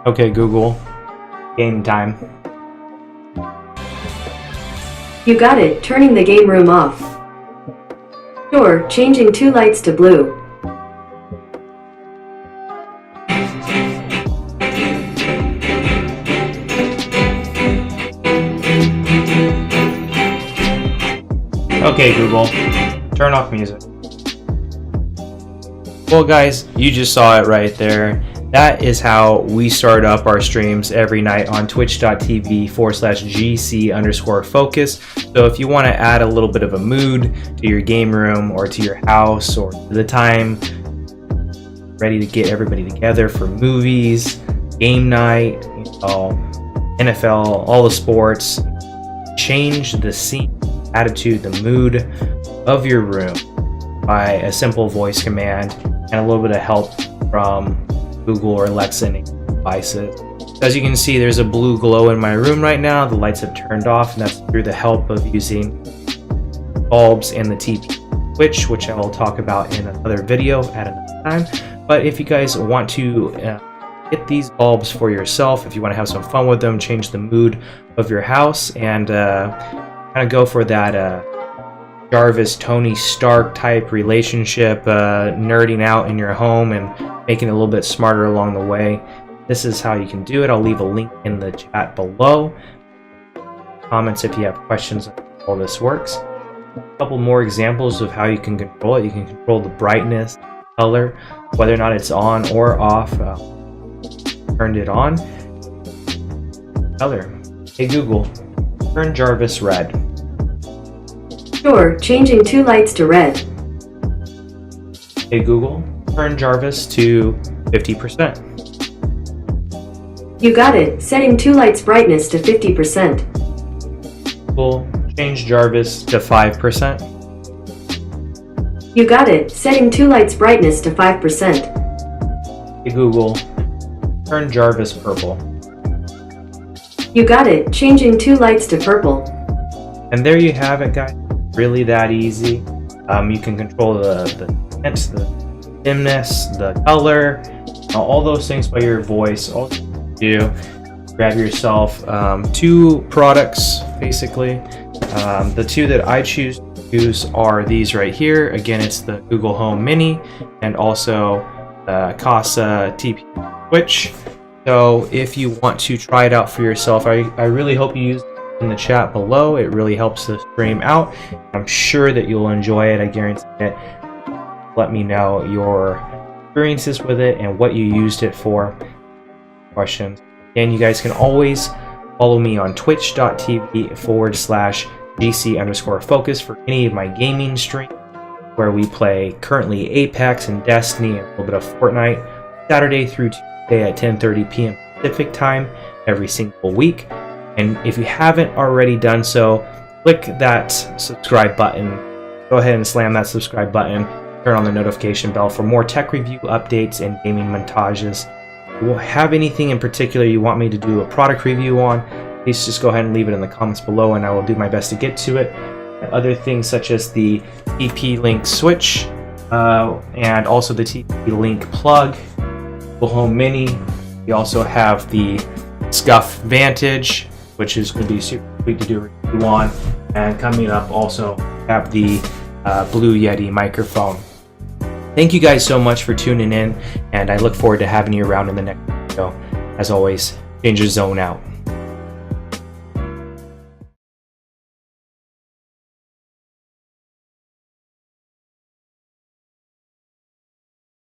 Okay, Google. Game time. You got it, turning the game room off. Sure, changing 2 lights to blue. Okay, Google. Turn off music. Well, guys, you just saw it right there. That is how we start up our streams every night on twitch.tv/GC_focus. So if you want to add a little bit of a mood to your game room or to your house or to the time, ready to get everybody together for movies, game night, NFL, all the sports, change the scene, attitude, the mood of your room by a simple voice command and a little bit of help from Google or Alexa devices. As you can see, there's a blue glow in my room right now. The lights have turned off, and that's through the help of using bulbs and the TP switch, which I will talk about in another video at another time. But if you guys want to get these bulbs for yourself, if you want to have some fun with them, change the mood of your house, and kind of go for that Jarvis Tony Stark type relationship, nerding out in your home and making it a little bit smarter along the way, this is how you can do it. I'll leave a link in the chat below. Comments if you have questions on how all this works. A couple more examples of how you can control it. You can control the brightness, color, whether or not it's on or off. Turned it on. Color. Hey Google, turn Jarvis red. Sure, changing 2 lights to red. Hey Google, turn Jarvis to 50%. You got it, setting 2 lights brightness to 50%. Google, change Jarvis to 5%. You got it, setting 2 lights brightness to 5%. Hey Google, turn Jarvis purple. You got it, changing 2 lights to purple. And there you have it, guys. Really that easy. You can control the tint, the dimness, the color, all those things by your voice. All you do, grab yourself 2 products, basically. The 2 that I choose to use are these right here. Again, it's the Google Home Mini and also Kasa TP Switch. So if you want to try it out for yourself, I really hope you use it in the chat below. It really helps the stream out. I'm sure that you'll enjoy it. I guarantee it. Let me know your experiences with it and what you used it for. Questions. And you guys can always follow me on twitch.tv/GC_focus for any of my gaming streams where we play currently Apex and Destiny and a little bit of Fortnite Saturday through Tuesday at 10:30 p.m. Pacific time every single week. And if you haven't already done so, click that subscribe button. Go ahead and slam that subscribe button. Turn on the notification bell for more tech review updates and gaming montages. If you have anything in particular you want me to do a product review on, please just go ahead and leave it in the comments below and I will do my best to get to it. And other things such as the TP-Link switch and also the TP-Link plug, Google Home Mini. We also have the Scuf Vantage, which is going to be super sweet to do a review on. And coming up also have the Blue Yeti microphone. Thank you guys so much for tuning in, and I look forward to having you around in the next video. As always, Danger Zone out.